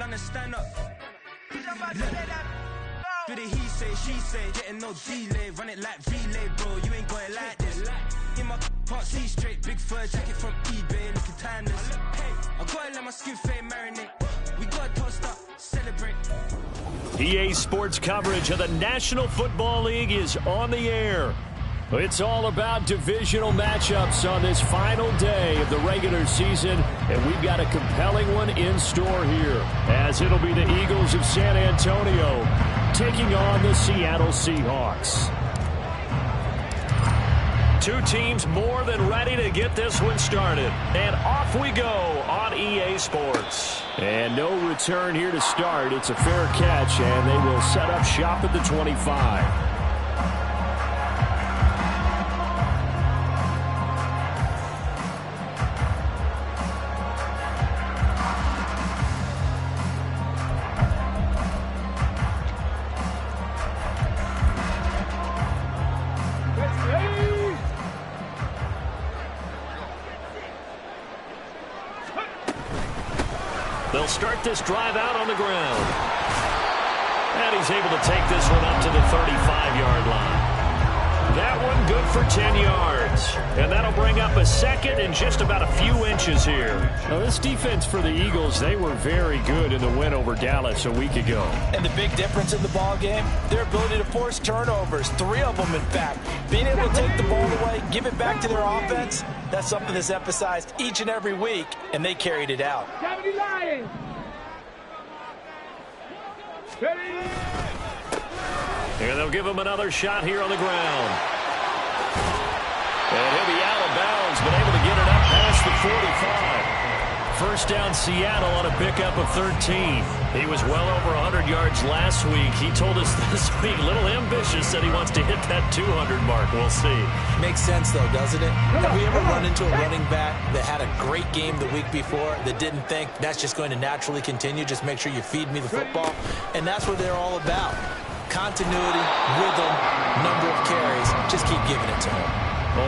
London, stand up. Do the he say, she say, getting no delay. Run it like relay, bro, you ain't got it like this. In my can't see straight, big fur jacket from eBay, looking timeless. I gotta let my skin fade marinate. We gotta toast up, celebrate. EA Sports coverage of the National Football League is on the air. It's all about divisional matchups on this final day of the regular season, and we've got a compelling one in store here, as it'll be the Eagles of San Antonio taking on the Seattle Seahawks. Two teams more than ready to get this one started, and off we go on EA Sports. And no return here to start. It's a fair catch, and they will set up shop at the 25. They'll start this drive out on the ground. And he's able to take this one up to the 35-yard line. That one good for 10 yards. And that'll bring up a second and just about a few inches here. Now, this defense for the Eagles, they were very good in the win over Dallas a week ago. And the big difference in the ball game, their ability to force turnovers, 3 of them in fact. Being able to take the ball away, give it back to their offense, that's something that's emphasized each and every week, and they carried it out. And they'll give him another shot here on the ground. And he'll be out of bounds, but able to get it up past the 45. First down Seattle on a pickup of 13. He was well over 100 yards last week. He told us this week, a little ambitious, that he wants to hit that 200 mark. We'll see. Makes sense, though, doesn't it? Have we ever run into a running back that had a great game the week before that didn't think that's just going to naturally continue? Just make sure you feed me the football. And that's what they're all about. Continuity, rhythm, number of carries. Just keep giving it to him.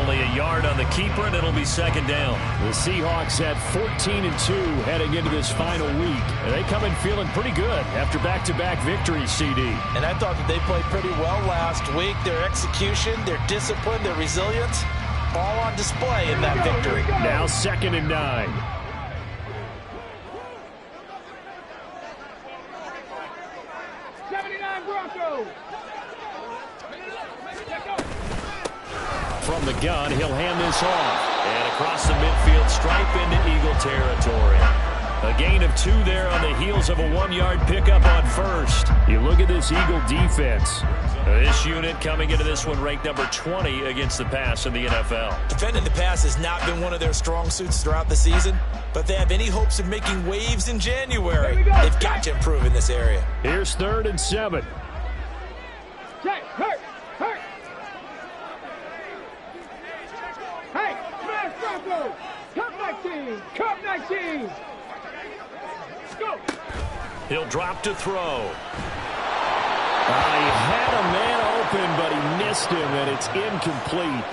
Only a yard on the keeper, and it'll be second down. The Seahawks at 14-2 heading into this final week. And they come in feeling pretty good after back-to-back victories, CD. And I thought that they played pretty well last week. Their execution, their discipline, their resilience, all on display in that victory. Now 2nd and 9. From the gun, he'll hand this off. And across the midfield stripe into Eagle territory. A gain of 2 there on the heels of a 1-yard pickup on first. You look at this Eagle defense. This unit coming into this one ranked number 20 against the pass in the NFL. Defending the pass has not been one of their strong suits throughout the season, but they have any hopes of making waves in January. They've got to improve in this area. Here's 3rd and 7. Check, hurt. Hey, smash Bronco! Cup 19! Cup 19! Go! He'll drop to throw. He had a man open, but he missed him, and it's incomplete.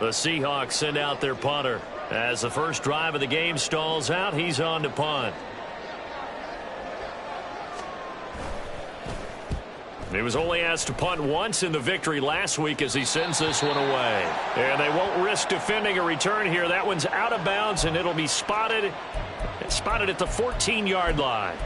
The Seahawks send out their punter. As the first drive of the game stalls out, he's on to punt. He was only asked to punt once in the victory last week as he sends this one away. And they won't risk defending a return here. That one's out of bounds, and it'll be spotted at the 14-yard line.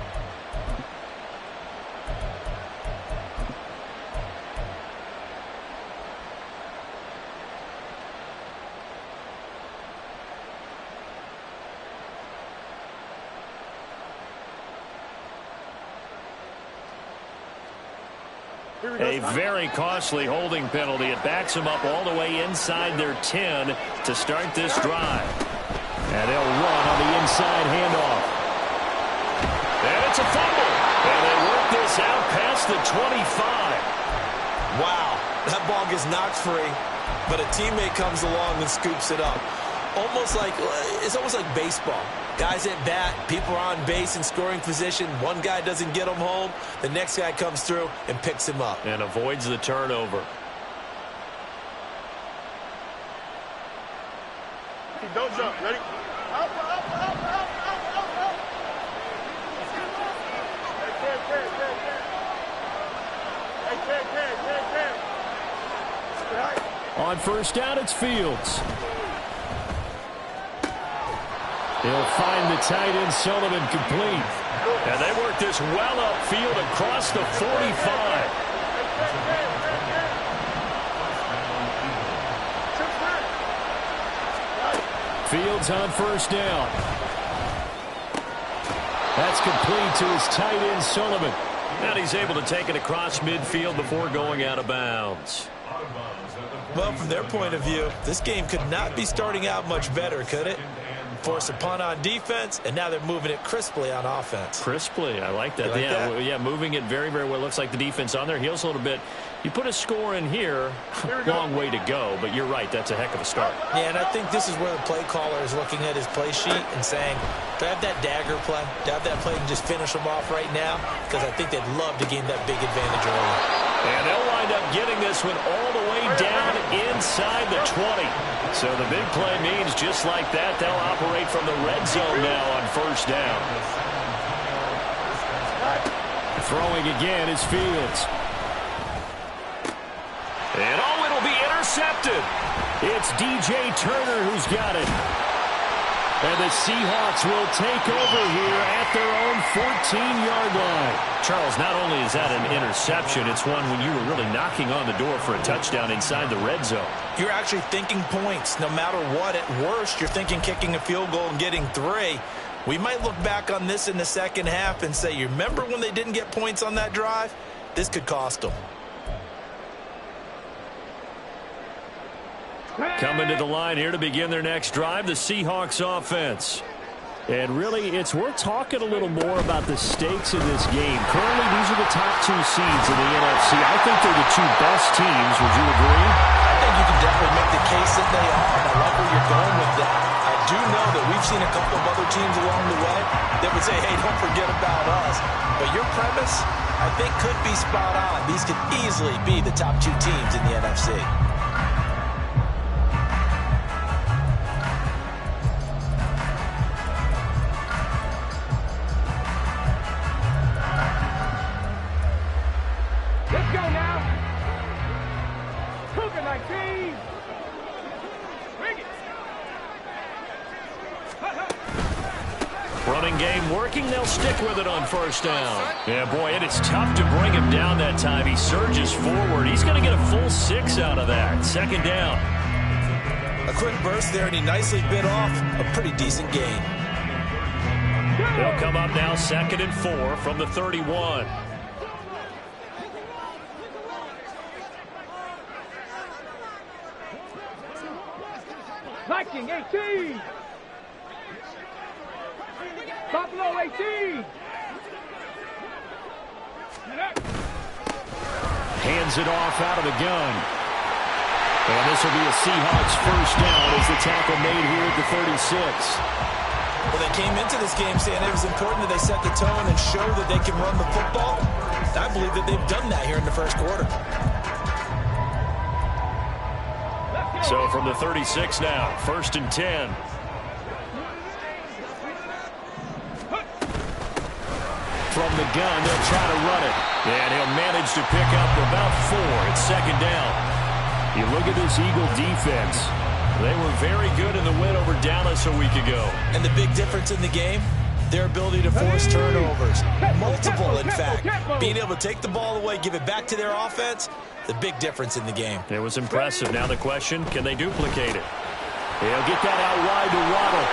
A very costly holding penalty. It backs them up all the way inside their 10 to start this drive. And they'll run on the inside handoff. And it's a fumble. And they work this out past the 25. Wow, that ball gets knocked free, but a teammate comes along and scoops it up. It's almost like baseball. Guys at bat, people are on base in scoring position. One guy doesn't get him home. The next guy comes through and picks him up. And avoids the turnover. Don't jump. Ready? Up, up, up, up, up, up, up. On first down, it's Fields. He'll find the tight end, Sullivan, complete. And they work this well upfield across the 45. Fields on first down. That's complete to his tight end, Sullivan. And he's able to take it across midfield before going out of bounds. Well, from their point of view, this game could not be starting out much better, could it? Force a punt on defense, and now they're moving it crisply on offense. Crisply, I like that. Yeah, moving it very, very well. Looks like the defense on their heels a little bit. You put a score in here, long way to go, but you're right, that's a heck of a start. Yeah, and I think this is where the play caller is looking at his play sheet and saying, do I have that dagger play? Do I have that play and just finish them off right now? Because I think they'd love to gain that big advantage early. And they'll wind up getting this one all the way down inside the 20. So the big play means just like that, they'll operate from the red zone now on first down. Throwing again is Fields. And it'll be intercepted. It's DJ Turner who's got it. And the Seahawks will take over here at their own 14-yard line. Charles, not only is that an interception, it's one when you were really knocking on the door for a touchdown inside the red zone. You're actually thinking points. No matter what, at worst, you're thinking kicking a field goal and getting 3. We might look back on this in the second half and say, you remember when they didn't get points on that drive? This could cost them. Coming to the line here to begin their next drive, the Seahawks offense. And really, it's worth talking a little more about the stakes in this game. Currently, these are the top 2 seeds in the NFC. I think they're the 2 best teams. Would you agree? I think you can definitely make the case that they are, and I like where you're going with that. I do know that we've seen a couple of other teams along the way that would say, hey, don't forget about us. But your premise, I think, could be spot on. These could easily be the top 2 teams in the NFC. Running game working, they'll stick with it on first down. Yeah, boy, and it's tough to bring him down that time. He surges forward. He's going to get a full 6 out of that. Second down. A quick burst there, and he nicely bit off a pretty decent gain. They'll come up now 2nd and 4 from the 31. Viking 18. Buffalo 18. Hands it off out of the gun. And this will be a Seahawks first down as the tackle made here at the 36. Well, they came into this game saying it was important that they set the tone and show that they can run the football. I believe that they've done that here in the first quarter. So from the 36 now, 1st and 10. From the gun, they'll try to run it. And he'll manage to pick up about 4. It's 2nd down. You look at this Eagle defense. They were very good in the win over Dallas a week ago. And the big difference in the game, their ability to force turnovers. Multiple, in fact. Being able to take the ball away, give it back to their offense, the big difference in the game. It was impressive. Now the question, can they duplicate it? They'll get that out wide to Waddle.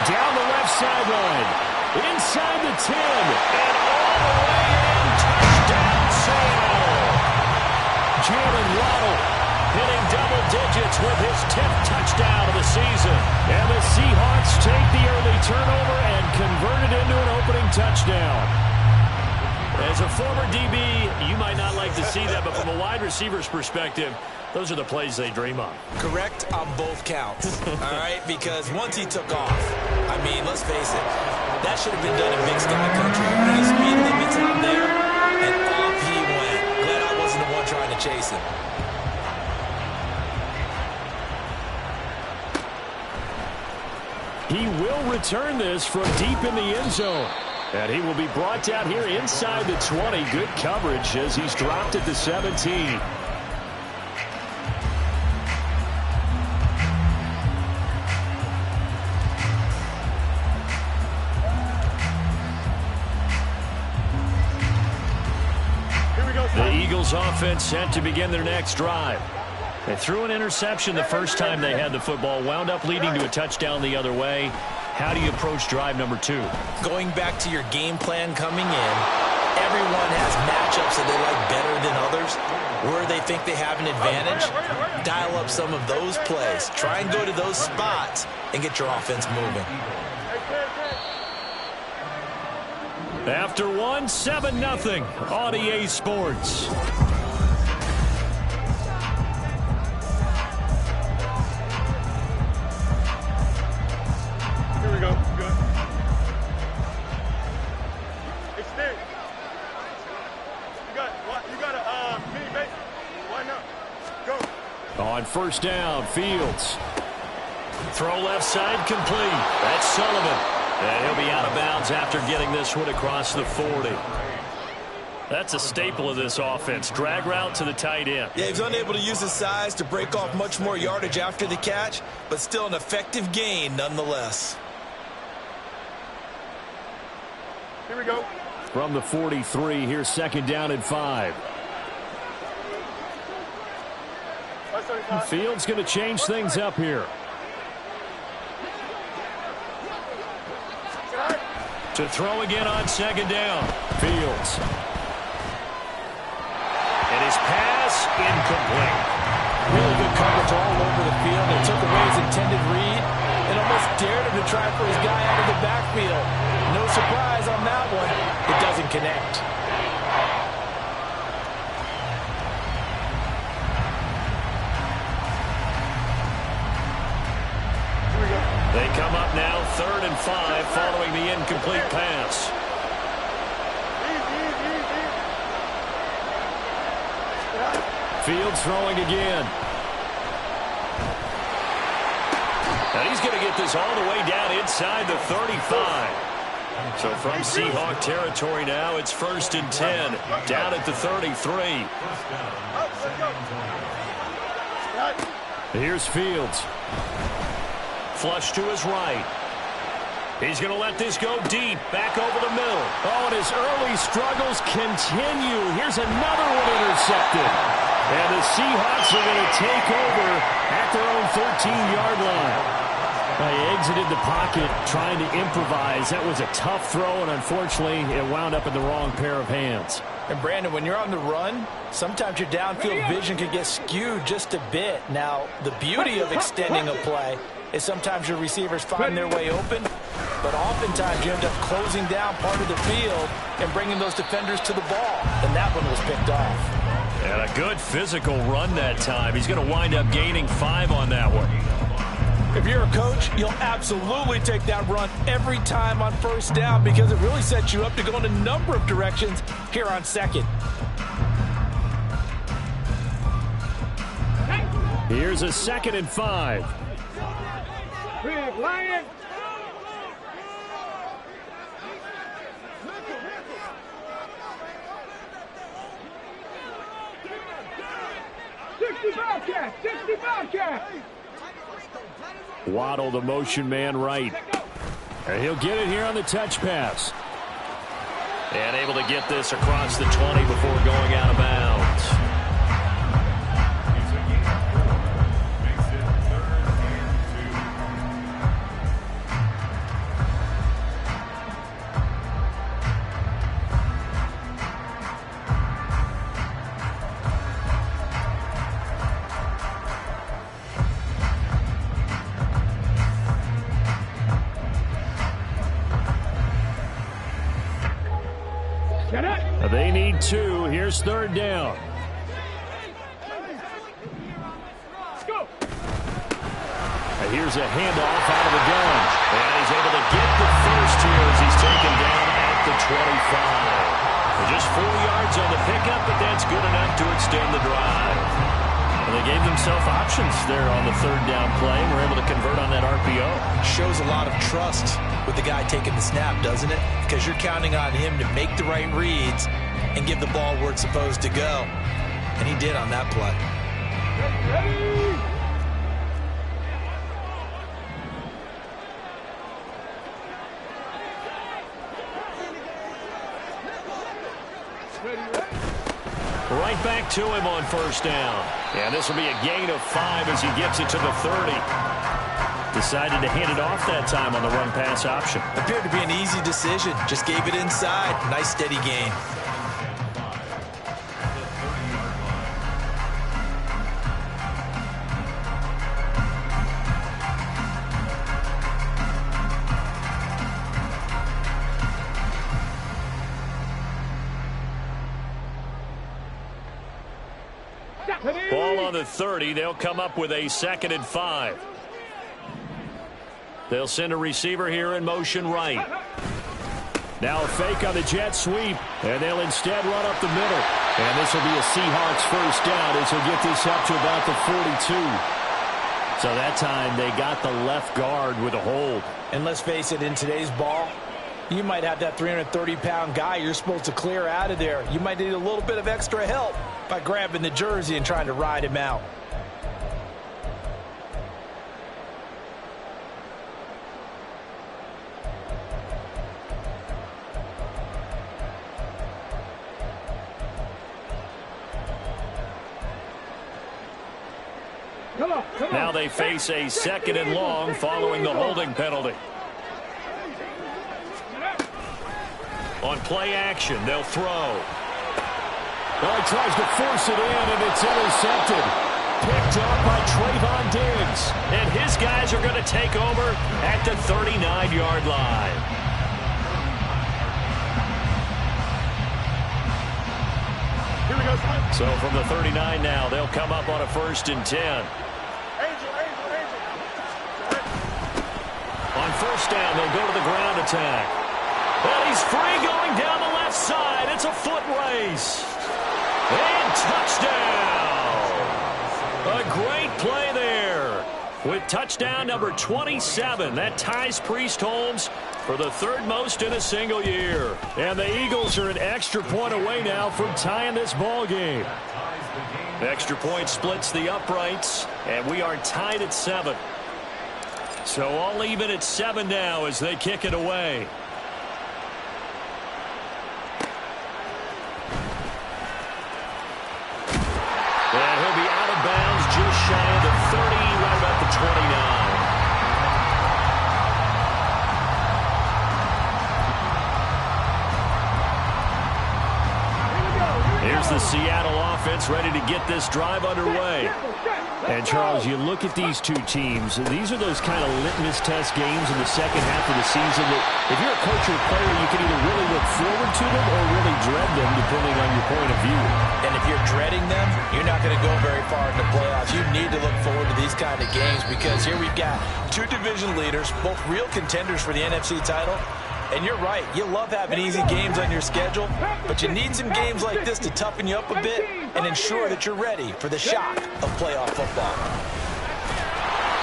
Down the left sideline. Inside the 10. And all the way in. Touchdown, Seattle. Jalen Waddle hitting double digits with his 10th touchdown of the season. And the Seahawks take the early turnover and convert it into an opening touchdown. As a former DB, you might not like to see that, but from a wide receiver's perspective, those are the plays they dream of. Correct on both counts, all right? Because once he took off, I mean, let's face it, that should have been done in Big Sky Country. The speed limit's out there, and off he went. Glad I wasn't the one trying to chase him. He will return this from deep in the end zone. And he will be brought down here inside the 20. Good coverage as he's dropped at the 17. The Eagles offense set to begin their next drive. They threw an interception the first time they had the football, wound up leading to a touchdown the other way. How do you approach drive number 2? Going back to your game plan coming in, everyone has matchups that they like better than others. Where they think they have an advantage, dial up some of those plays. Try and go to those spots and get your offense moving. After one, 7-0 on EA Sports. Here we go. Good. Extend. You got a mini base. Why not? Go. On first down, Fields. Throw left side complete. That's Sullivan. And he'll be out of bounds after getting this one across the 40. That's a staple of this offense. Drag route to the tight end. Yeah, he's unable to use his size to break off much more yardage after the catch, but still an effective gain nonetheless. Here we go. From the 43, here's second down and 5. Fields going to change things up here. To throw again on second down. Fields. And his pass incomplete. Really good coverage all over the field. They took away his intended read and almost dared him to try for his guy out of the backfield. No surprise on that one. It doesn't connect. They come up now, 3rd and 5, following the incomplete pass. Fields throwing again. And he's going to get this all the way down inside the 35. So from Seahawk territory now, it's 1st and 10, down at the 33. Here's Fields. Flush to his right. He's going to let this go deep, back over the middle. Oh, and his early struggles continue. Here's another one intercepted. And the Seahawks are going to take over at their own 13-yard line. He exited the pocket trying to improvise. That was a tough throw, and unfortunately, it wound up in the wrong pair of hands. And, Brandon, when you're on the run, sometimes your downfield vision can get skewed just a bit. Now, the beauty of extending a play is sometimes your receivers find their way open, but oftentimes you end up closing down part of the field and bringing those defenders to the ball, and that one was picked off. And a good physical run that time. He's going to wind up gaining 5 on that one. If you're a coach, you'll absolutely take that run every time on first down because it really sets you up to go in a number of directions here on second. Here's a 2nd and 5. Big Lion. Waddle, the motion man, right. And he'll get it here on the touch pass. And able to get this across the 20 before going out of bounds. and 2. Here's third down. And here's a handoff out of the gun. And he's able to get the first here as he's taken down at the 25. Just 4 yards on the pickup, but that's good enough to extend the drive. And they gave themselves options there on the third down play and were able to convert on that RPO. Shows a lot of trust with the guy taking the snap, doesn't it? Because you're counting on him to make the right reads and give the ball where it's supposed to go. And he did on that play. Right back to him on first down. And this will be a gain of 5 as he gets it to the 30. Decided to hand it off that time on the run-pass option. Appeared to be an easy decision. Just gave it inside. Nice steady gain. Ball on the 30. They'll come up with a 2nd and 5. They'll send a receiver here in motion right. Now a fake on the jet sweep, and they'll instead run up the middle. And this will be a Seahawks first down as he'll get this up to about the 42. So that time they got the left guard with a hold. And let's face it, in today's ball, you might have that 330-pound guy you're supposed to clear out of there. You might need a little bit of extra help by grabbing the jersey and trying to ride him out. Now they face a 2nd and long following the holding penalty. On play action, they'll throw. Well, he tries to force it in, and it's intercepted. Picked up by Trayvon Diggs. And his guys are going to take over at the 39-yard line. Here we go, son. So from the 39 now, they'll come up on a 1st and 10. On first down, they'll go to the ground attack. And he's free going down the left side. It's a foot race. And touchdown. A great play there. With touchdown number 27, that ties Priest Holmes for the 3rd most in a single year. And the Eagles are an extra point away now from tying this ball game. Extra point splits the uprights, and we are tied at 7. So all even at 7 now as they kick it away. And he'll be out of bounds just shy of the 30, right about the 29. Here's the Seattle offense ready to get this drive underway. And, Charles, you look at these two teams, these are those kind of litmus test games in the second half of the season that if you're a coach or a player, you can either really look forward to them or really dread them, depending on your point of view. And if you're dreading them, you're not going to go very far in the playoffs. You need to look forward to these kind of games because here we've got 2 division leaders, both real contenders for the NFC title. And you're right, you love having easy games on your schedule, but you need some games like this to toughen you up a bit and ensure that you're ready for the shock of playoff football.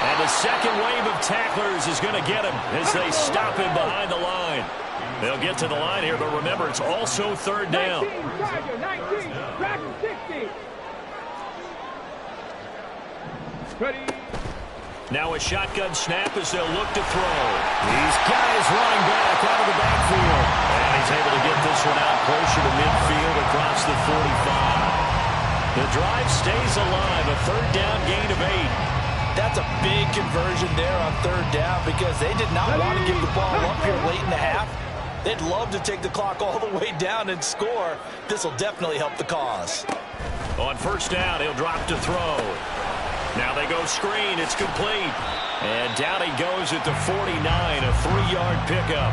And the second wave of tacklers is going to get him as they stop him behind the line. They'll get to the line here, but remember, it's also 3rd down. 19, 60. Ready. Now a shotgun snap as they'll look to throw. These guys running back out of the backfield. And he's able to get this one out closer to midfield across the 45. The drive stays alive, a 3rd down gain of 8. That's a big conversion there on 3rd down because they did not want to give the ball up here late in the half. They'd love to take the clock all the way down and score. This will definitely help the cause. On 1st down, he'll drop to throw. Now they go screen. It's complete. And down he goes at the 49, a 3-yard pickup.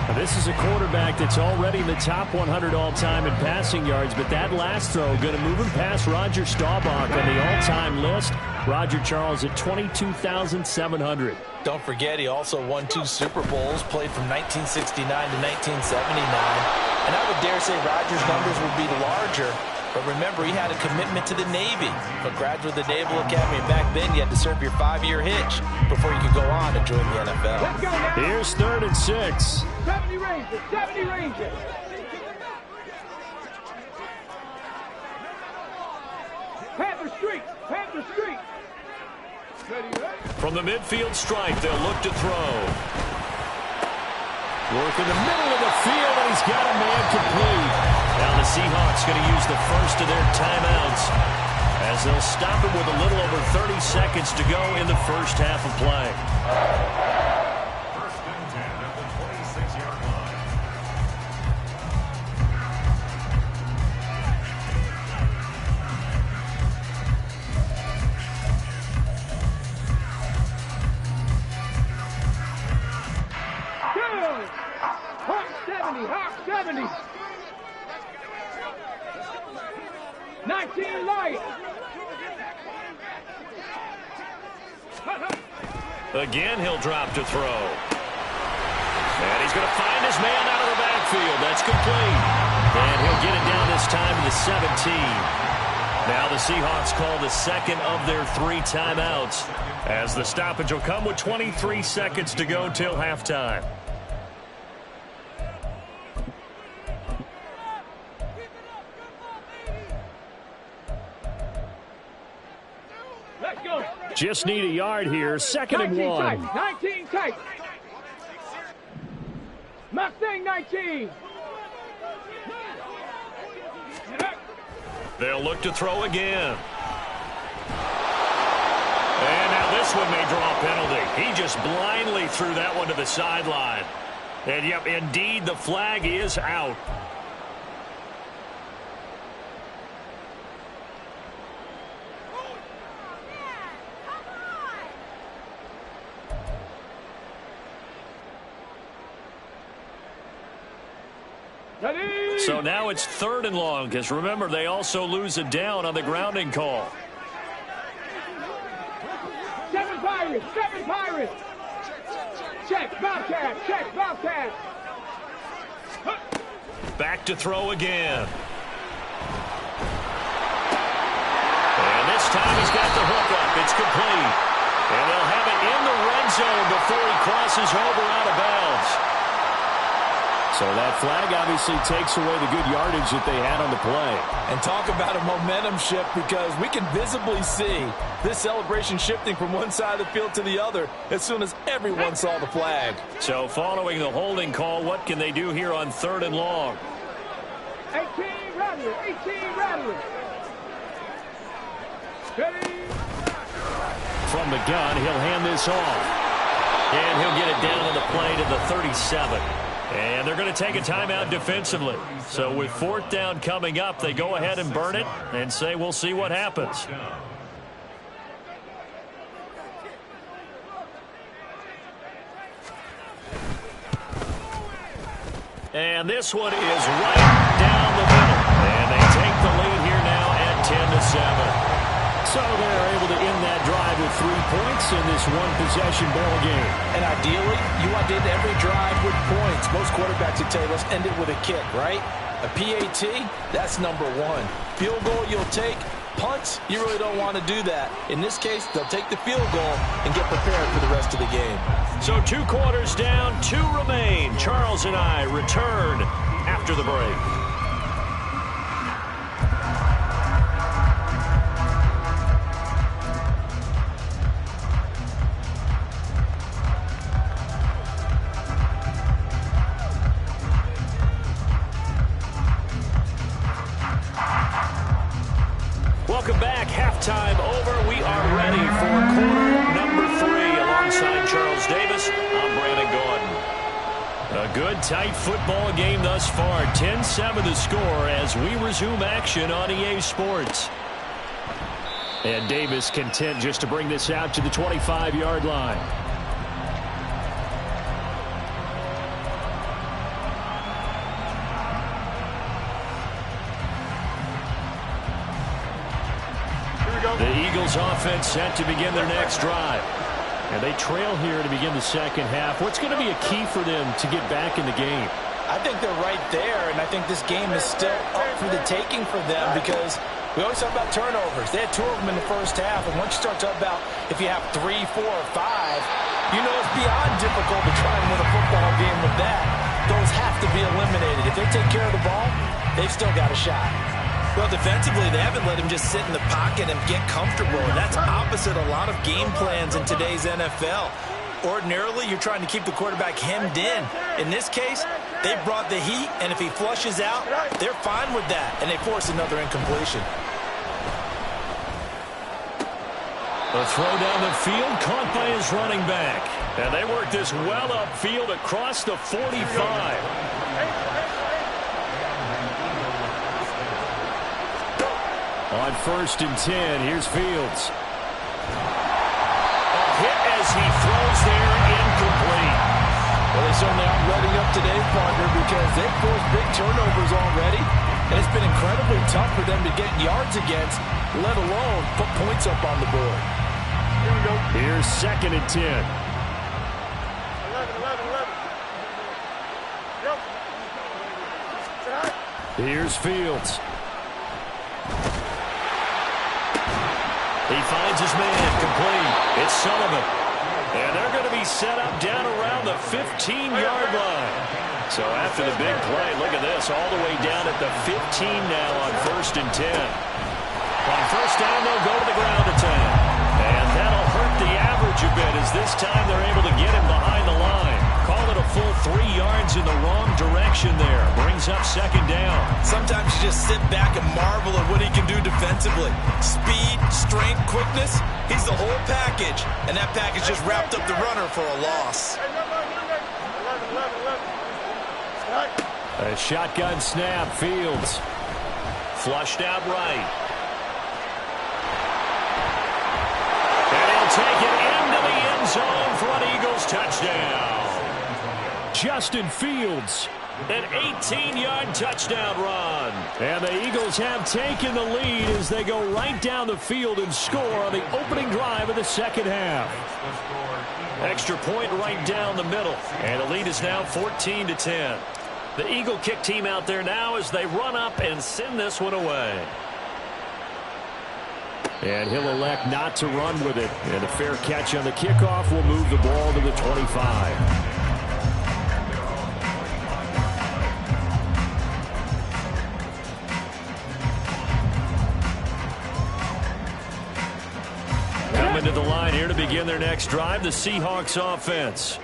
Now, this is a quarterback that's already in the top 100 all-time in passing yards, but that last throw going to move him past Roger Staubach on the all-time list. Roger Charles at 22,700. Don't forget, he also won 2 Super Bowls, played from 1969 to 1979. And I would dare say Rogers' numbers would be larger. But remember, he had a commitment to the Navy. A graduate of the Naval Academy. Back then, you had to serve your 5-year hitch before you could go on and join the NFL. Let's go now. Here's 3rd and 6. 70 Rangers. 70 Rangers. Panther Street. Panther Street. Ready, ready. From the midfield stripe, they'll look to throw. Work in the middle of the field, and he's got a man complete. Now the Seahawks going to use the first of their timeouts as they'll stop it with a little over 30 seconds to go in the first half of play. First and 10 at the 26-yard line. Hawk 70. Hawk 70. 19 Lions. Again, he'll drop to throw. And he's going to find his man out of the backfield. That's complete. And he'll get it down this time to the 17. Now the Seahawks call the second of their 3 timeouts, as the stoppage will come with 23 seconds to go till halftime. Let's go. Just need a yard here. 2nd and 19 1. tight. 19 tight. Mustang 19. They'll look to throw again. And now this one may draw a penalty. He just blindly threw that one to the sideline. And, yep, indeed, the flag is out. Ready. So now it's 3rd and long, because remember, they also lose a down on the grounding call. 7 Pirates. 7 Pirates. Check. Bobcat. Check. Bobcat. Back to throw again. And this time he's got the hook up. It's complete. And they'll have it in the red zone before he crosses over out of bounds. So that flag obviously takes away the good yardage that they had on the play. And talk about a momentum shift, because we can visibly see this celebration shifting from one side of the field to the other as soon as everyone saw the flag. So following the holding call, what can they do here on 3rd and long? 18 Rattler. 18 Rattler. Ready. From the gun, he'll hand this off. And he'll get it down on the play to the 37. And they're going to take a timeout defensively. So with 4th down coming up, they go ahead and burn it and say we'll see what happens. And this one is right down the middle. And they take the lead here now at 10-7. So they're able to end that drive with 3 points in this one-possession ball game. And ideally, you want to end every drive with points. Most quarterbacks would tell you, let's end it with a kick, right? A PAT, that's number 1. Field goal you'll take. Punts, you really don't want to do that. In this case, they'll take the field goal and get prepared for the rest of the game. So 2 quarters down, 2 remain. Charles and I return after the break. Welcome back. Halftime over. We are ready for quarter number 3. Alongside Charles Davis, I'm Brandon Gordon. A good, tight football game thus far. 10-7 the score as we resume action on EA Sports. And Davis content just to bring this out to the 25-yard line. The Eagles offense set to begin their next drive. And they trail here to begin the second half. What's going to be a key for them to get back in the game? I think they're right there, and I think this game is still up for the taking for them because we always talk about turnovers. They had 2 of them in the first half, and once you start talking about if you have 3, 4, or 5, you know it's beyond difficult to try and win a football game with that. Those have to be eliminated. If they take care of the ball, they've still got a shot. Well, defensively, they haven't let him just sit in the pocket and get comfortable, and that's opposite a lot of game plans in today's NFL. Ordinarily, you're trying to keep the quarterback hemmed in. In this case, they brought the heat, and if he flushes out, they're fine with that, and they force another incompletion. The throw down the field, caught by his running back. And they work this well upfield across the 45. On 1st and 10, here's Fields. A hit as he throws there, incomplete. Well, they certainly aren't letting up today, partner, because they've forced big turnovers already, and it's been incredibly tough for them to get yards against, let alone put points up on the board. Here's 2nd and 10. 11. Here's Fields. He finds his man, complete. It's Sullivan. And they're going to be set up down around the 15-yard line. So after the big play, look at this, all the way down at the 15 now on 1st and 10. On 1st down, they'll go to the ground attack. And that'll hurt the average a bit as this time they're able to get him behind the line. Call it a full 3 yards in the wrong direction there. Brings up 2nd down. Sometimes you just sit back and marvel at what he can do defensively. Speed, strength, quickness, he's the whole package. And that package just wrapped up the runner for a loss. A shotgun snap, Fields. Flushed out right. And he'll take it into the end zone for an Eagles touchdown. Justin Fields, an 18-yard touchdown run. And the Eagles have taken the lead as they go right down the field and score on the opening drive of the second half. Extra point right down the middle. And the lead is now 14-10. The Eagle kick team out there now as they run up and send this one away. And he'll elect not to run with it. And a fair catch on the kickoff will move the ball to the 25. Coming to the line here to begin their next drive, the Seahawks offense.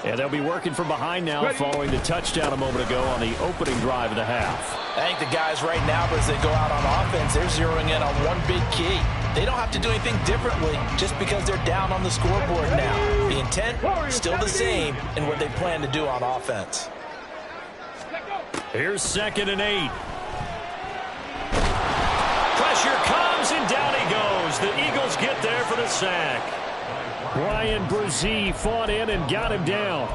And they'll be working from behind now following the touchdown a moment ago on the opening drive of the half. I think the guys right now, as they go out on offense, they're zeroing in on one big key. They don't have to do anything differently just because they're down on the scoreboard now. The intent, still the same in what they plan to do on offense. Here's 2nd and 8. Pressure comes and down he goes. The Eagles get there for the sack. Ryan Brzee fought in and got him down.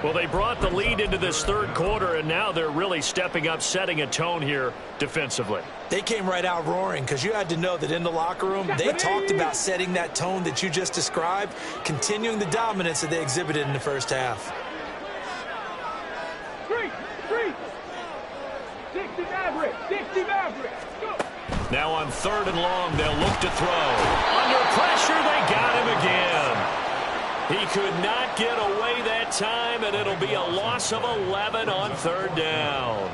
Well, they brought the lead into this third quarter, and now they're really stepping up, setting a tone here defensively. They came right out roaring because you had to know that in the locker room, they talked about setting that tone that you just described, continuing the dominance that they exhibited in the first half. 60 Maverick. Go. Now on 3rd and long, they'll look to throw. Under pressure, they got him again. He could not get away that time, and it'll be a loss of 11 on 3rd down.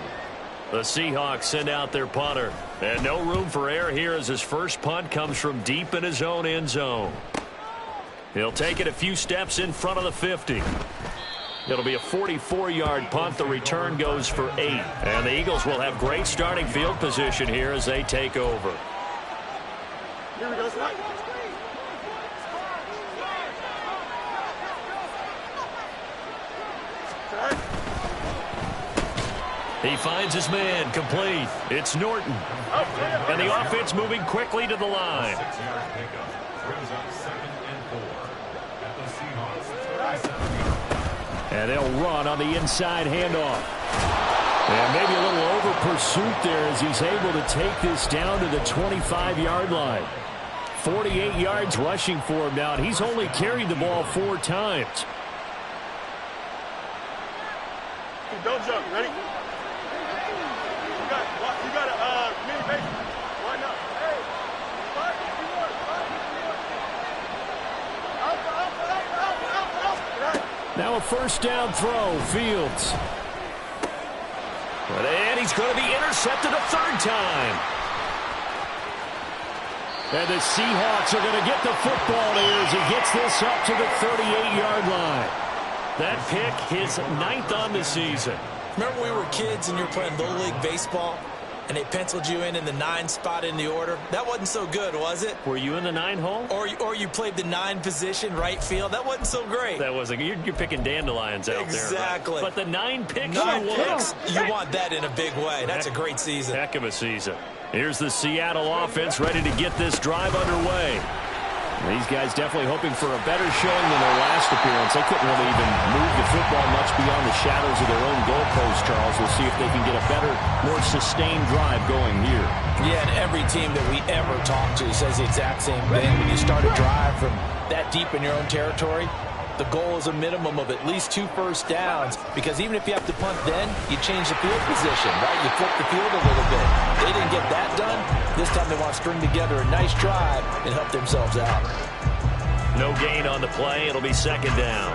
The Seahawks send out their punter. And no room for error here as his first punt comes from deep in his own end zone. He'll take it a few steps in front of the 50. It'll be a 44-yard punt. The return goes for 8. And the Eagles will have great starting field position here as they take over. Here we go. He finds his man, complete. It's Norton. And the offense moving quickly to the line. 6-yard pickup brings up 2nd and 4 at the Seahawks. And they'll run on the inside handoff. And maybe a little over pursuit there as he's able to take this down to the 25-yard line. 48 yards rushing for him now, and he's only carried the ball 4 times. Don't jump. Ready? You got mini base. Why not? Hey, 5, 4, 5, 4. Up. Now a first down throw, Fields. And he's going to be intercepted a 3rd time. And the Seahawks are going to get the football here as he gets this up to the 38-yard line. That pick, his 9th on the season. Remember when we were kids and you were playing Little League Baseball and they penciled you in the 9 spot in the order? That wasn't so good, was it? Were you in the 9 hole? Or you played the 9 position, right field? That wasn't so great. That wasn't. You're picking dandelions out there. Exactly. But the 9 picks, 9 picks, you want that in a big way. That's a great season. Heck of a season. Here's the Seattle offense ready to get this drive underway. These guys definitely hoping for a better showing than their last appearance. They couldn't really even move the football much beyond the shadows of their own goalpost, Charles. We'll see if they can get a better, more sustained drive going here. Yeah, and every team that we ever talk to says the exact same thing. When you start a drive from that deep in your own territory, the goal is a minimum of at least 2 first downs, because even if you have to punt then, you change the field position, right? You flip the field a little bit. They didn't get that done. This time they want to string together a nice drive and help themselves out. No gain on the play. It'll be 2nd down.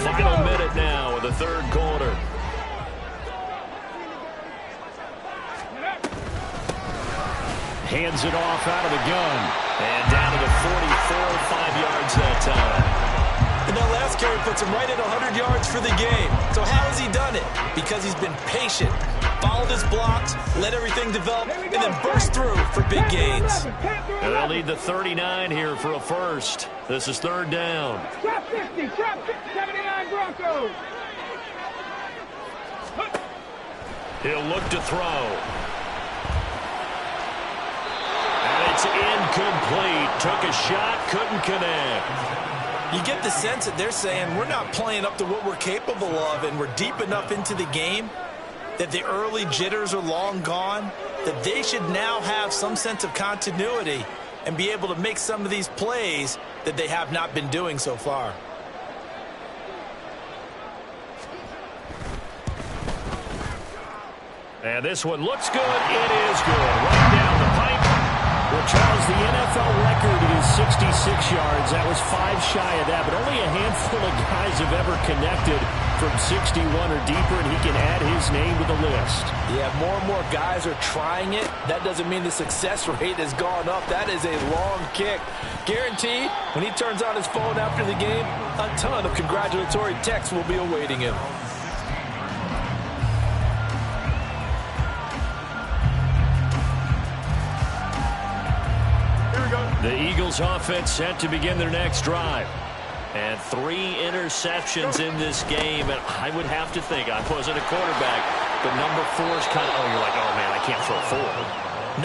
Final minute now of the 3rd quarter. Hands it off out of the gun. And down to the 44, 5 yards that time. And that last carry puts him right at 100 yards for the game. So how has he done it? Because he's been patient, followed his blocks, let everything develop, and then burst through for big gains. And they'll need the 39 here for a first. This is 3rd down. Trap 50, trap 79 Broncos. He'll look to throw. And it's incomplete. Took a shot, couldn't connect. You get the sense that they're saying we're not playing up to what we're capable of, and we're deep enough into the game that the early jitters are long gone, that they should now have some sense of continuity and be able to make some of these plays that they have not been doing so far. And this one looks good. It is good. Right down the pipe. Well, Charles, the NFL record is 66 yards. That was 5 shy of that, but only a handful of guys have ever connected from 61 or deeper, and he can add his name to the list. Yeah, more and more guys are trying it. That doesn't mean the success rate has gone up. That is a long kick. Guaranteed, when he turns on his phone after the game, a ton of congratulatory texts will be awaiting him. The Eagles offense set to begin their next drive. And 3 interceptions in this game. And I would have to think, I wasn't a quarterback, but number 4 is kind of, you're like, oh, man, I can't throw 4.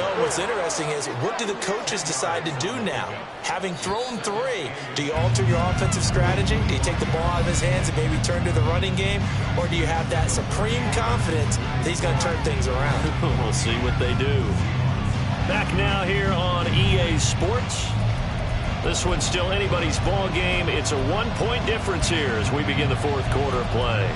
No, what's interesting is, what do the coaches decide to do now? Having thrown 3, do you alter your offensive strategy? Do you take the ball out of his hands and maybe turn to the running game? Or do you have that supreme confidence that he's going to turn things around? We'll see what they do. Back now here on EA Sports. This one's still anybody's ball game. It's a 1-point difference here as we begin the 4th quarter of play.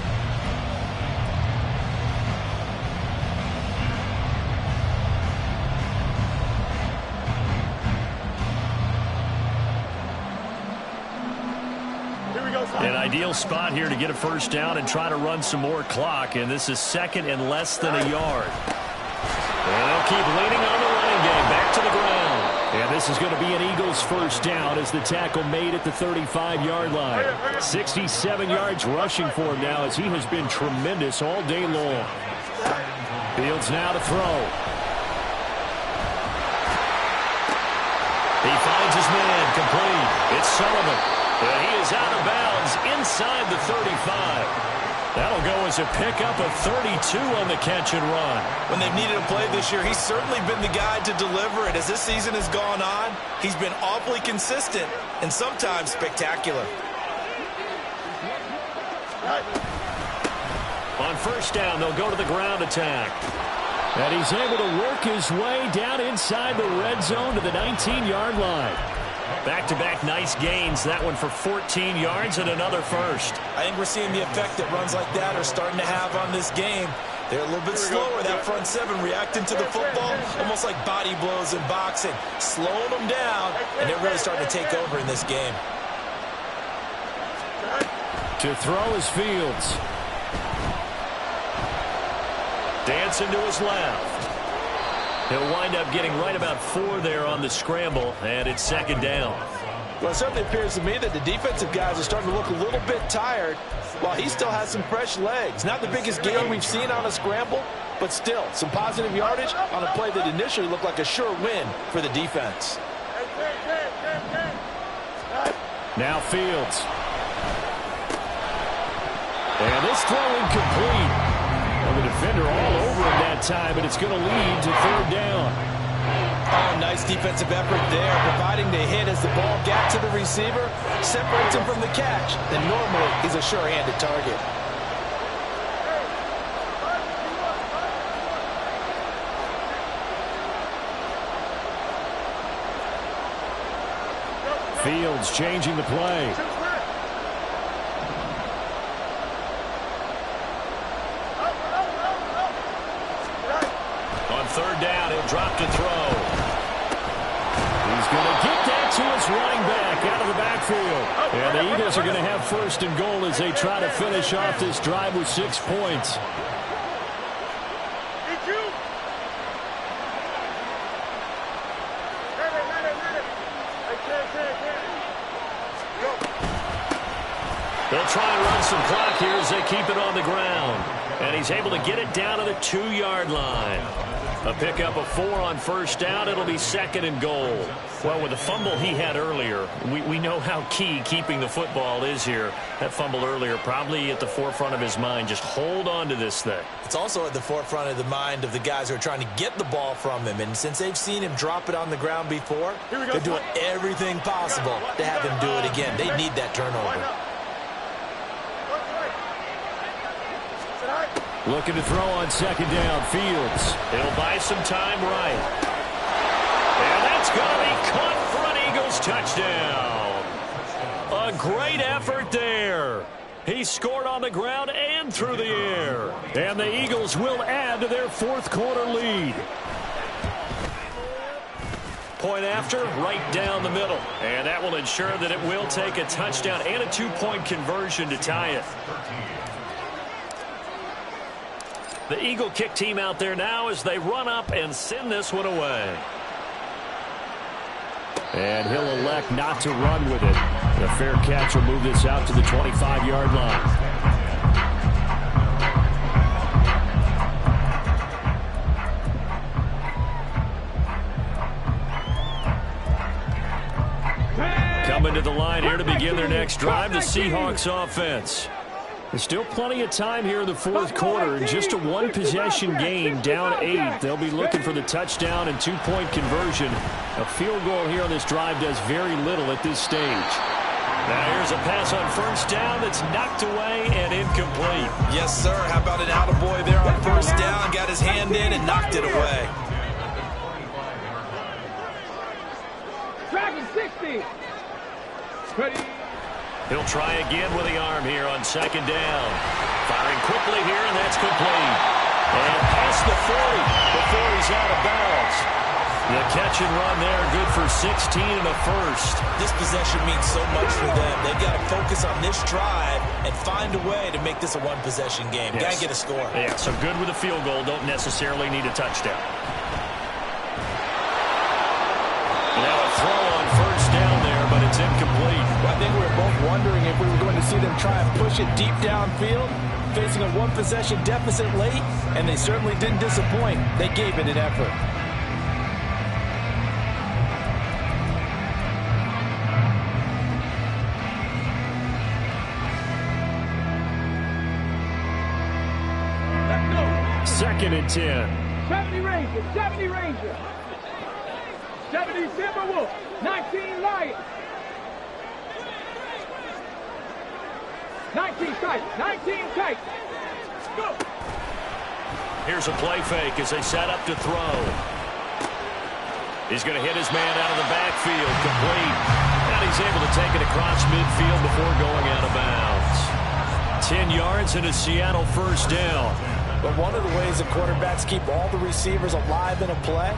An ideal spot here to get a first down and try to run some more clock, and this is 2nd and less than a yard. And they'll keep leaning on the running game. Back to the ground. And this is going to be an Eagles first down as the tackle made at the 35-yard line. 67 yards rushing for him now as he has been tremendous all day long. Fields now to throw. He finds his man complete. It's Sullivan. And he is out of bounds inside the 35. That'll go as a pickup of 32 on the catch and run. When they've needed a play this year, he's certainly been the guy to deliver it. As this season has gone on, he's been awfully consistent and sometimes spectacular. On first down, they'll go to the ground attack. And he's able to work his way down inside the red zone to the 19-yard line. Back-to-back nice gains. That one for 14 yards and another first. I think we're seeing the effect that runs like that are starting to have on this game. They're a little bit slower, that front seven, reacting to the football, almost like body blows in boxing, slowing them down, and they're really starting to take over in this game. To throw is Fields. Dancing to his left. He'll wind up getting right about 4 there on the scramble, and it's second down. Well, it certainly appears to me that the defensive guys are starting to look a little bit tired, while he still has some fresh legs. Not the biggest gain we've seen on a scramble, but still some positive yardage on a play that initially looked like a sure win for the defense. Now Fields. And this throw incomplete. Well, the defender all over him that time, and it's going to lead to third down. Oh, nice defensive effort there, providing the hit as the ball got to the receiver, separates him from the catch, and normally he's a sure-handed target. Fields changing the play. On third down, he'll drop to throw. He's going to get that to his running back out of the backfield. And the Eagles are going to have first and goal as they try to finish off this drive with 6 points. They'll try and run some clock here as they keep it on the ground. And he's able to get it down to the 2-yard line. A pickup of 4 on first down. It'll be second and goal. Well, with the fumble he had earlier, we know how key keeping the football is here. That fumble earlier probably at the forefront of his mind. Just hold on to this thing. It's also at the forefront of the mind of the guys who are trying to get the ball from him. And since they've seen him drop it on the ground before, they're doing everything possible to have him do it again. They need that turnover. Looking to throw on second down. Fields. He'll buy some time right. And that's going to be caught for an Eagles touchdown. A great effort there. He scored on the ground and through the air. And the Eagles will add to their 4th quarter lead. Point after, right down the middle. And that will ensure that it will take a touchdown and a 2-point conversion to tie it. The Eagle kick team out there now as they run up and send this one away. And he'll elect not to run with it. The fair catch will move this out to the 25-yard line. Coming to the line here to begin their next drive, the Seahawks offense. There's still plenty of time here in the 4th quarter. In just a 1-possession game, down 8. They'll be looking for the touchdown and 2-point conversion. A field goal here on this drive does very little at this stage. Now here's a pass on first down that's knocked away and incomplete. Yes, sir. How about an attaboy there on first down? Got his hand in and knocked it away. Dragon 60. Ready. He'll try again with the arm here on second down. Firing quickly here, and that's complete. And past the 40 before he's out of bounds. The catch and run there, good for 16 and a first. This possession means so much for them. They've got to focus on this drive and find a way to make this a 1-possession game. Yes. Got to get a score. Yeah, so good with a field goal. Don't necessarily need a touchdown. Now a throw on first down there, but it's incomplete. Well, I think we were both wondering if we were going to see them try and push it deep downfield, facing a 1-possession deficit late, and they certainly didn't disappoint. They gave it an effort. Second and 10. 70 Ranger, 70 Ranger. 70 Timberwolf, 19 Lions. 19 tight. 19 tight. Go. Here's a play fake as they set up to throw. He's going to hit his man out of the backfield, complete. And he's able to take it across midfield before going out of bounds. 10 yards and a Seattle first down. But one of the ways the quarterbacks keep all the receivers alive in a play,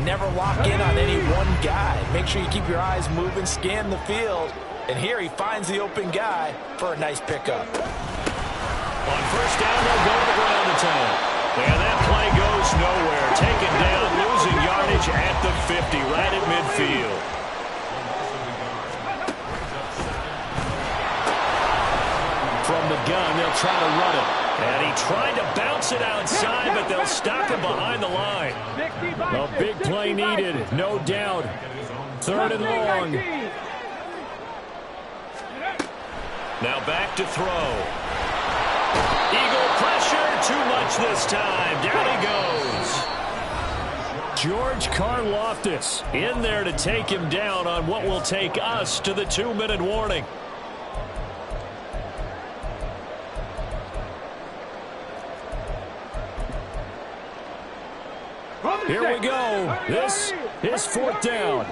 never lock in on any one guy. Make sure you keep your eyes moving, scan the field. And here he finds the open guy for a nice pickup. On first down, they'll go to the ground attack. And that play goes nowhere. Taken down, losing yardage at the 50, right at midfield. From the gun, they'll try to run it. And he tried to bounce it outside, but they'll stop him behind the line. A big play needed, no doubt. Third and long. Now back to throw. Eagle pressure, too much this time. Down he goes. George Karlaftis in there to take him down on what will take us to the 2-minute warning. Here we go. This is fourth down.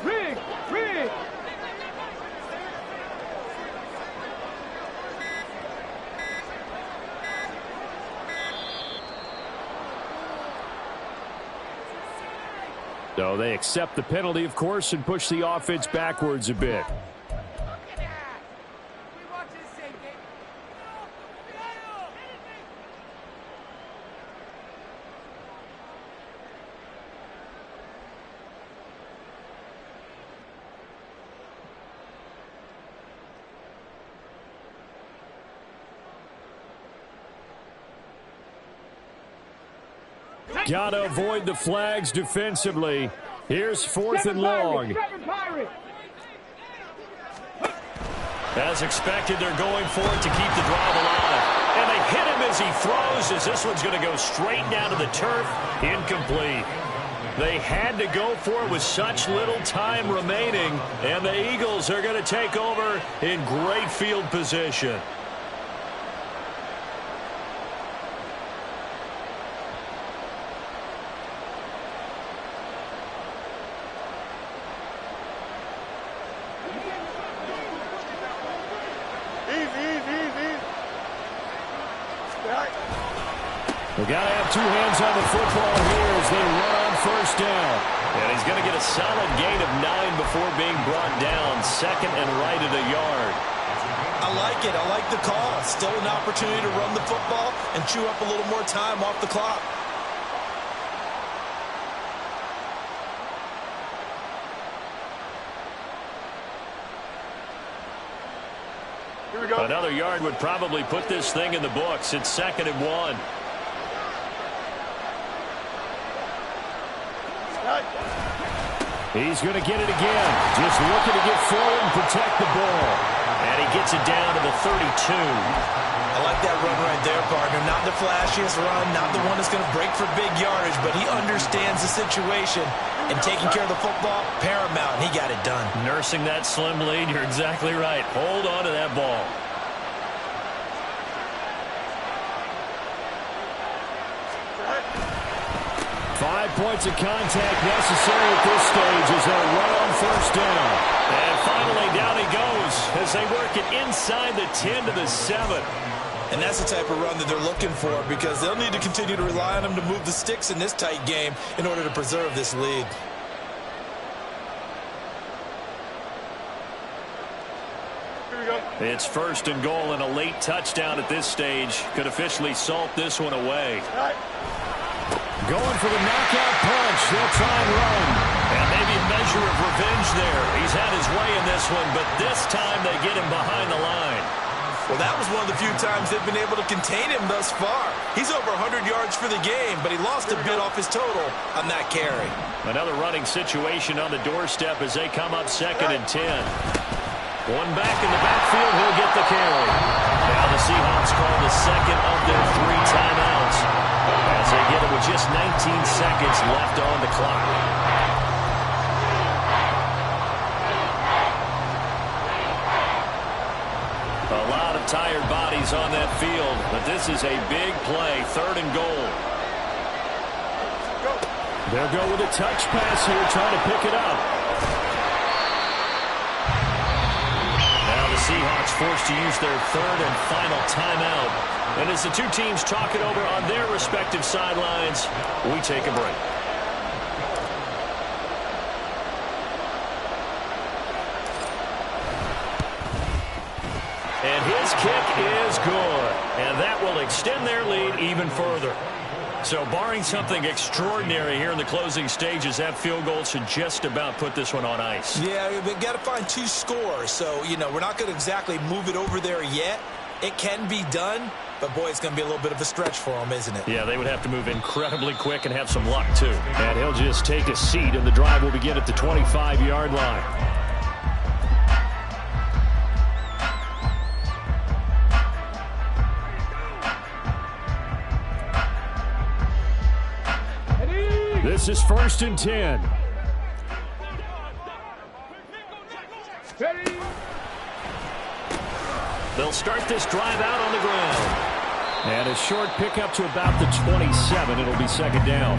Rig. So they accept the penalty, of course, and push the offense backwards a bit. Got to avoid the flags defensively. Here's fourth and long. As expected, they're going for it to keep the drive alive. And they hit him as he throws, as this one's going to go straight down to the turf. Incomplete. They had to go for it with such little time remaining. And the Eagles are going to take over in great field position. We've got to have two hands on the football here as they run on first down. And he's going to get a solid gain of 9 before being brought down. Second and right at a yard. I like it. I like the call. Still an opportunity to run the football and chew up a little more time off the clock. Here we go. Another yard would probably put this thing in the books. It's second and 1. He's going to get it again. Just looking to get forward and protect the ball. And he gets it down to the 32. I like that run right there, partner. Not the flashiest run, not the one that's going to break for big yardage, but he understands the situation. And taking care of the football, paramount. He got it done. Nursing that slim lead, you're exactly right. Hold on to that ball. Five points of contact necessary at this stage as they'll run on first down. And finally down he goes as they work it inside the 10 to the 7. And that's the type of run that they're looking for because they'll need to continue to rely on him to move the sticks in this tight game in order to preserve this lead. Here we go. It's first and goal, and a late touchdown at this stage could officially salt this one away. Going for the knockout punch. They'll try and run. And maybe a measure of revenge there. He's had his way in this one, but this time they get him behind the line. Well, that was one of the few times they've been able to contain him thus far. He's over 100 yards for the game, but he lost a bit off his total on that carry. Another running situation on the doorstep as they come up second and 10. One back in the backfield, he'll get the carry. Now the Seahawks second of their 3 timeouts as they get it with just 19 seconds left on the clock. A lot of tired bodies on that field, but this is a big play, 3rd and goal. They'll go with a touch pass here, trying to pick it up. Now the Seahawks forced to use their 3rd and final timeout. And as the two teams talk it over on their respective sidelines, we take a break. And his kick is good. And that will extend their lead even further. So barring something extraordinary here in the closing stages, that field goal should just about put this one on ice. Yeah, we've got to find 2 scores. So, we're not going to exactly move it over there yet. It can be done, but, boy, it's going to be a little bit of a stretch for them, isn't it? Yeah, they would have to move incredibly quick and have some luck, too. And he'll just take a seat, and the drive will begin at the 25-yard line. This is 1st and 10. Ready. They'll start this drive out on the ground. And a short pickup to about the 27. It'll be 2nd down.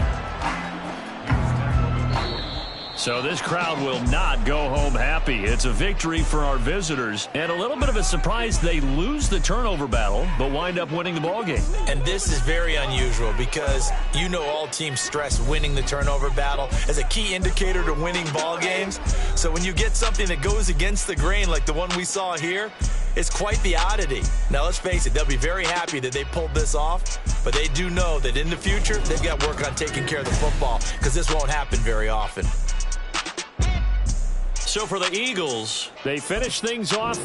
So this crowd will not go home happy. It's a victory for our visitors. And a little bit of a surprise, they lose the turnover battle, but wind up winning the ballgame. And this is very unusual because all teams stress winning the turnover battle as a key indicator to winning ball games. So when you get something that goes against the grain like the one we saw here, it's quite the oddity. Now, let's face it, they'll be very happy that they pulled this off, but they do know that in the future, they've got to work on taking care of the football because this won't happen very often. So for the Eagles, they finish things off.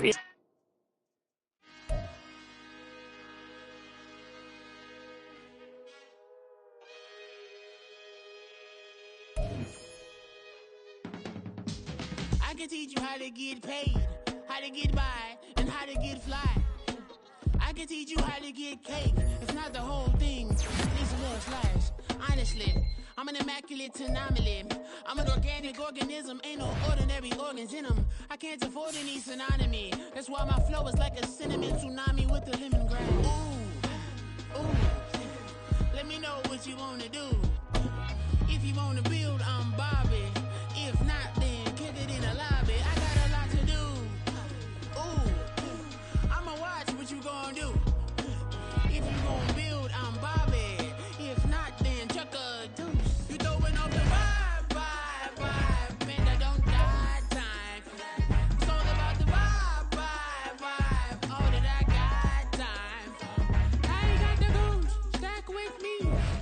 I can teach you how to get paid, how to get by, and how to get fly. I can teach you how to get cake. It's not the whole thing, it's a little slice. Honestly, I'm an immaculate anomaly. I'm an organic organism, ain't no ordinary organs in them. I can't afford any synonymy. That's why my flow is like a cinnamon tsunami with the lemongrass. Ooh, let me know what you wanna do. If you wanna build, I'm Bobby. If not, then kick it in the lobby. I got a lot to do. Ooh, I'ma watch what you gonna do. If you gonna build, I'm Bobby. If not, then chuck a deuce. You throwing off the vibe, man, I don't got time. It's all about the vibe, all that I got time. I ain't got the goose, stack with me.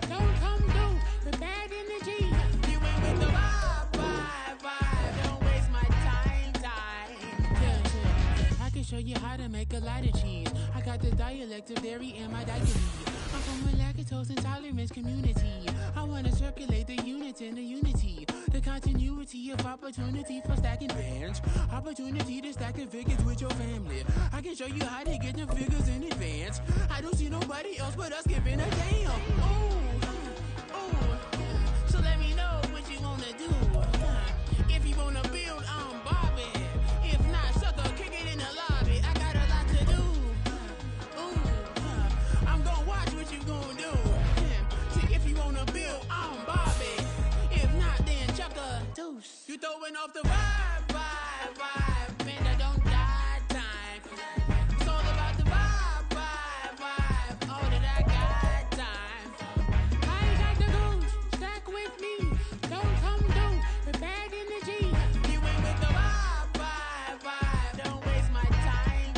Don't come through with bad energy. You ain't with the vibe, don't waste my time. Yeah. I can show you how to make a lot of cheese. I got the dialect of dairy in my diet. I'm from a lactose intolerance community. I wanna circulate the units and the unity. The continuity of opportunity for stacking bands. Opportunity to stack the figures with your family. I can show you how to get the figures in advance. I don't see nobody else but us giving a damn. Ooh. So let me know what you wanna do. If you wanna build, I'm Bobby. If not, sucker, kick it in the lobby. I got a lot to do. I'm gonna watch what you gonna do. See, if you wanna build, I'm Bobby. If not, then chuck a deuce. You throwing off the vibe, man, I don't got time. It's all about the vibe, all that I got time. I ain't got the goose, stack with me. Don't come through with bad energy. You ain't with the vibe, don't waste my time.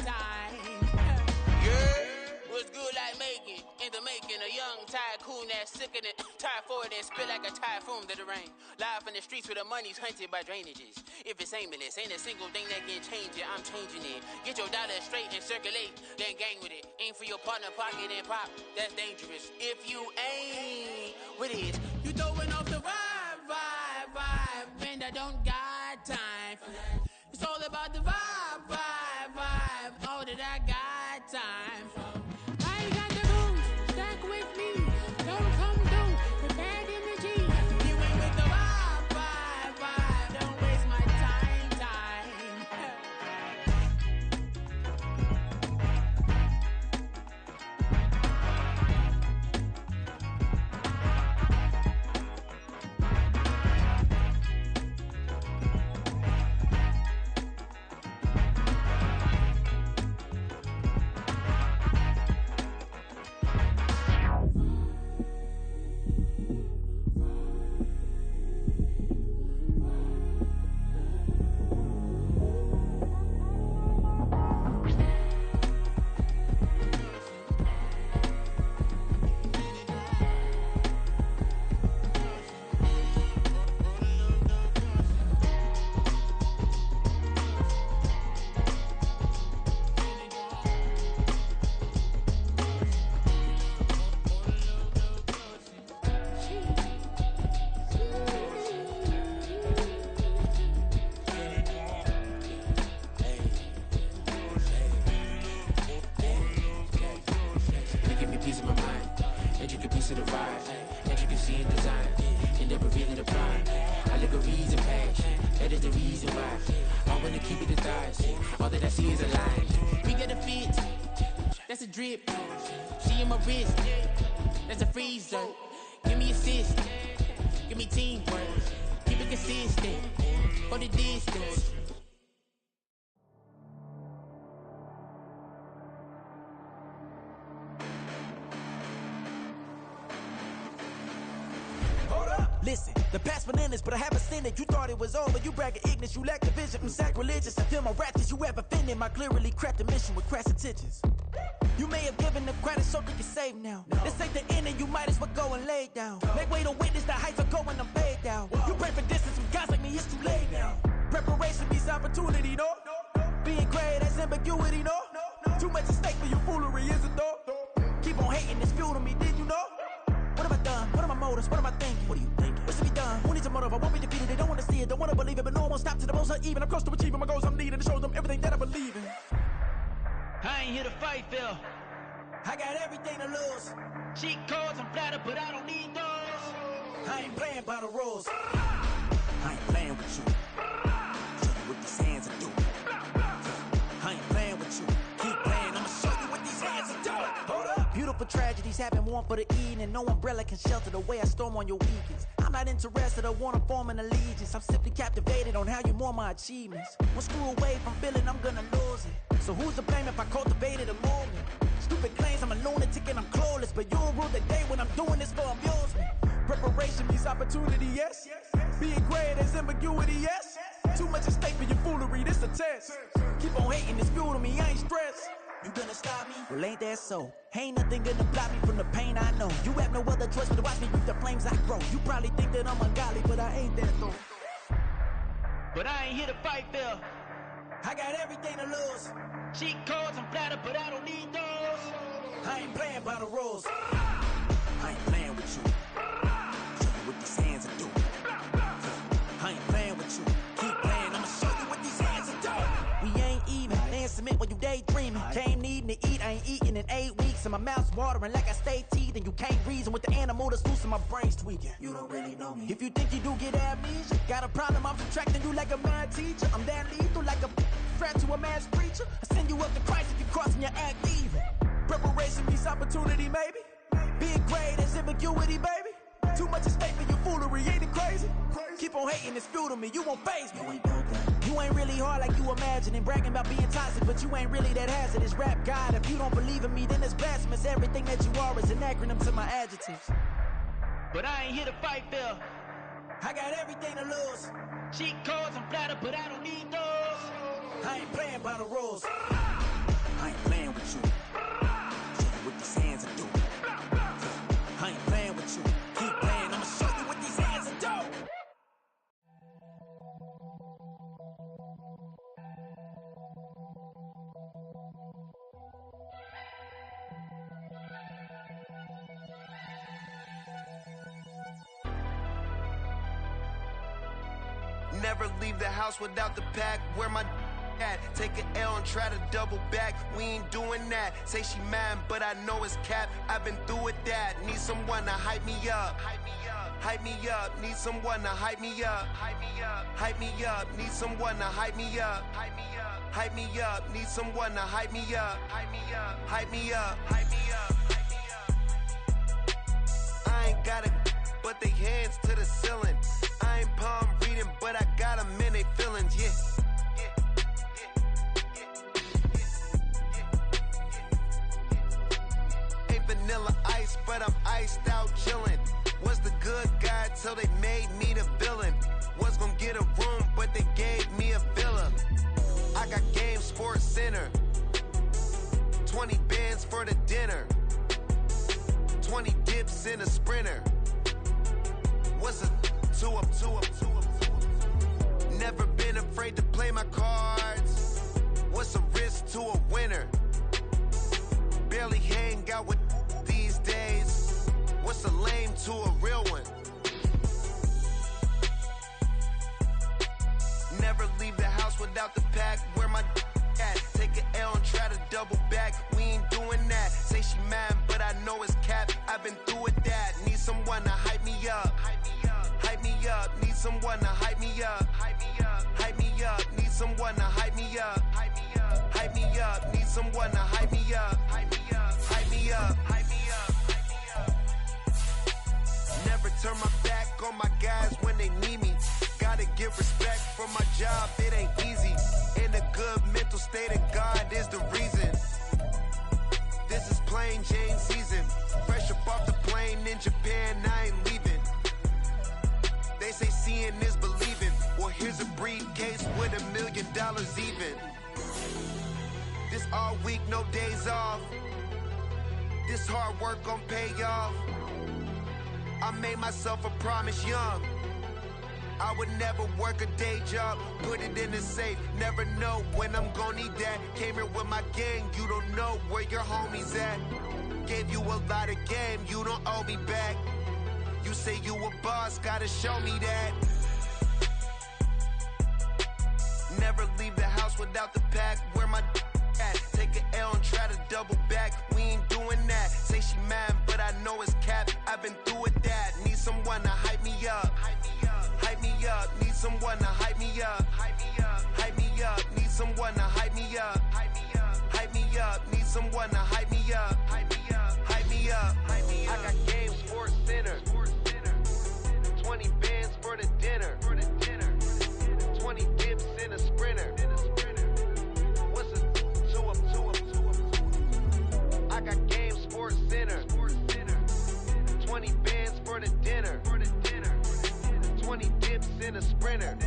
Yeah, what's good like making? In the making, a young tycoon that's sick of it. Tired for it and spit like a typhoon to the rain. Live in the streets where the money's hunted by drainages. If it's aimless, ain't a single thing that can change it. I'm changing it. Get your dollar straight and circulate, then gang with it. Aim for your partner, pocket and pop. That's dangerous. If you ain't with it, you throwing off the vibe, man, I don't got time for that. It's all about the vibe, all that I got time for. I ain't got stack with me. Don't come through with bad energy. You ain't with the vibe. Don't waste my time. That's a drip. She in my wrist. That's a freezer. Give me assist. Give me teamwork. Keep it consistent. For the distance. Listen, the past bananas, but I haven't seen it. You thought it was over, you bragging ignorance, you lack the vision from sacrilegious. I feel my wrath you ever offended my clearly crafted mission with crass intentions. You may have given the credit so they can save now. This ain't the end and you might as well go and lay down. Make way to witness the heights are going, I'm paid down. You pray for distance from guys like me, it's too late now. Preparation beats opportunity, no? Being great, that's ambiguity, no? Too much at stake for your foolery, is it though? Keep on hating, it's fuel to me, did you know? What have I done? What are my motives? What am I thinking? What are you thinking? What's to be done? Who needs a motive? I won't be defeated. They don't want to see it, don't want to believe it, but no one will stop to the most uneven. I'm close to achieving my goals. I'm needing to show them everything that I believe in. I ain't here to fight, Phil. I got everything to lose. Cheat codes, I'm flattered, but I don't need those. I ain't playing by the rules. I ain't playing with you. Show you what these hands are doing. I ain't playing with you. Keep playing, I'ma show you what these hands are doing. Hold up. Beautiful tragedies happen, one for the evening. No umbrella can shelter the way I storm on your weekends. I'm not interested, I wanna form an allegiance. I'm simply captivated on how you mourn my achievements. One screw away from feeling I'm gonna lose it. So who's to blame if I cultivated a movement? Stupid claims I'm a lunatic and I'm clueless, but you'll rule the day when I'm doing this for amusement. Preparation means opportunity, yes. Being great is ambiguity, yes. Too much at stake for your foolery, this a test. Keep on hating, it's fuel to me, I ain't stressed. You gonna stop me? Well, ain't that so? Ain't nothing gonna block me from the pain I know. You have no other choice but to watch me reap the flames I grow. You probably think that I'm ungodly, but I ain't that though. But I ain't here to fight, Phil. I got everything to lose. Cheat codes, I'm flattered, but I don't need those. I ain't playing by the rules. I ain't playing with you. Show you what these hands are doing. I ain't playing with you. Keep playing, I'ma show you what these hands are doing. We ain't even. They ain't submit when you daydreaming. Came needing to eat, I ain't eating in 8 weeks. And my mouth's watering like I stay teeth. And you can't reason with the animal that's loose and my brain's tweaking. You don't really know me. If you think you do get amnesia, got a problem, I'm subtracting you like a mad teacher. I'm that lethal like a threat to a mass preacher. I send you up to Christ if you crossing your act evil. Preparation means opportunity, maybe. Being great is ambiguity, baby. Too much at stake for your foolery, ain't it crazy? Keep on hating, it's fuel to me, you won't faze me. You ain't really hard like you imagining. Bragging about being toxic, but you ain't really that hazardous. Rap God, if you don't believe in me, then it's blasphemous. Everything that you are is an acronym to my adjectives. But I ain't here to fight, Phil. I got everything to lose. Cheat codes, I'm flattered, but I don't need those. I ain't playing by the rules. I ain't playing with you. Show you what these hands are doing. I ain't playing with you. Keep playing, I'ma show you what these hands are doing. Never leave the house without the pack. Where my Take an L and try to double back. We ain't doing that. Say she mad, but I know it's cap. I've been through with that. Need someone to hype me up. Hype me up. Need someone to hype me up. Hype me up. Need someone to hype me up. Hype me up. Need someone to hype me up. Hype me up. Hype me up. I ain't got it, but they hands to the ceiling. I ain't palm reading, but I got them in they feelings. Yeah. Vanilla ice, but I'm iced out chillin'. Was the good guy till they made me the villain. Was gonna get a room, but they gave me a villa. I got Game Sports Center. 20 bands for the dinner. 20 dips in a sprinter. What's a 2 up? Never been afraid to play my cards. What's a risk to a winner? Barely hang out with these days. What's a lame to a real one? Never leave the house without the pack. Where my at? Take an L and try to double back. We ain't doing that. Say she mad, but I know it's cap. I've been through with that. Need someone to hype me up. Hype me up. Need someone to hype me up. Hype me up. Need someone to hype me up. Hype me up. Need someone to hype me up. Hype me up. Never turn my back on my guys when they need me. Gotta give respect for my job, it ain't easy. In a good mental state of God is the reason. This is plain Jane season. Fresh up off the plane in Japan, I ain't leaving. They say seeing is believing. Well, here's a briefcase with $1 million even. This all week, no days off. This hard work gon' pay off. I made myself a promise young. I would never work a day job, put it in the safe. Never know when I'm gon' need that. Came here with my gang, you don't know where your homies at. Gave you a lot of game, you don't owe me back. You say you a boss, gotta show me that. Never leave the house without the pack. Where my at? Take an L and try to double back. We ain't doing that. Say she mad, but I know it's cap. I've been through with that. Need someone to hype me up. Hype me up. Need someone to hype me up. Hype me up. Need someone to hype me up. Hype me up. Need someone to hype me up. Hype me up. I got Game Sports Center. 20 bands for the dinner. 20 dips in a sprinter. What's a 2 up? I got Game Sports Center. 20 bands for the dinner. 20 dips in a sprinter.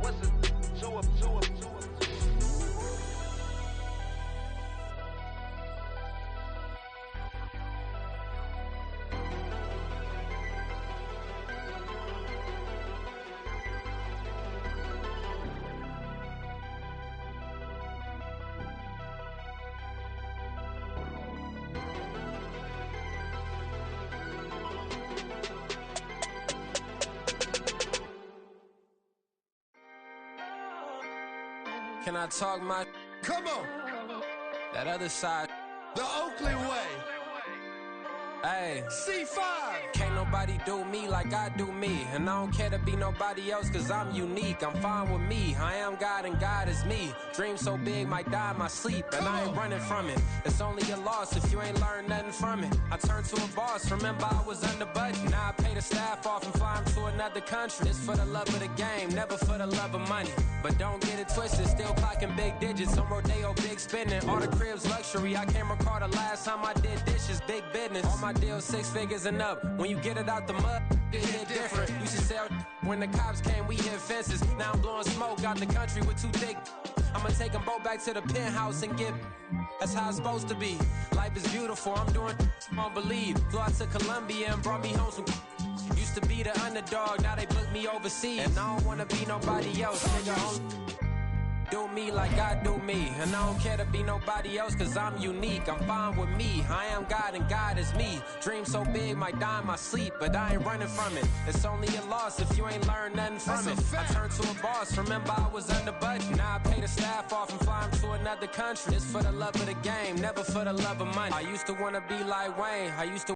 What's a 2 up? Can I talk my? Come on. That other side. The Oakley way. Hey. C5. Can't nobody do me like I do me. And I don't care to be nobody else cause I'm unique. I'm fine with me. I am God and God is me. Dream so big might die in my sleep. And I ain't running from it. It's only a loss if you ain't learned nothing from it. I turned to a boss. Remember I was under budget. Now I pay the staff off and fly them to another country. It's for the love of the game, never for the love of money. But don't get it twisted. Still clocking big digits. On Rodeo, big spending. All the cribs luxury. I can't recall the last time I did dishes. Big business. All my deals 6 figures and up. When you get it out the mud, it hit different. Used to sell when the cops came, we hit fences. Now I'm blowing smoke out the country with 2 thick. I'ma take them both back to the penthouse and get. That's how it's supposed to be. Life is beautiful. I'm doing I don't believe. Flew out to Colombia and brought me home some. Used to be the underdog, now they book me overseas. And I don't wanna be nobody else. Nigga, do me like I do me. And I don't care to be nobody else, cause I'm unique. I'm fine with me. I am God and God is me. Dream so big, might die in my sleep, but I ain't running from it. It's only a loss if you ain't learned nothing from it. I turned to a boss, remember I was under budget. Now I pay the staff off and fly them to another country. It's for the love of the game, never for the love of money. I used to wanna be like Wayne. I used to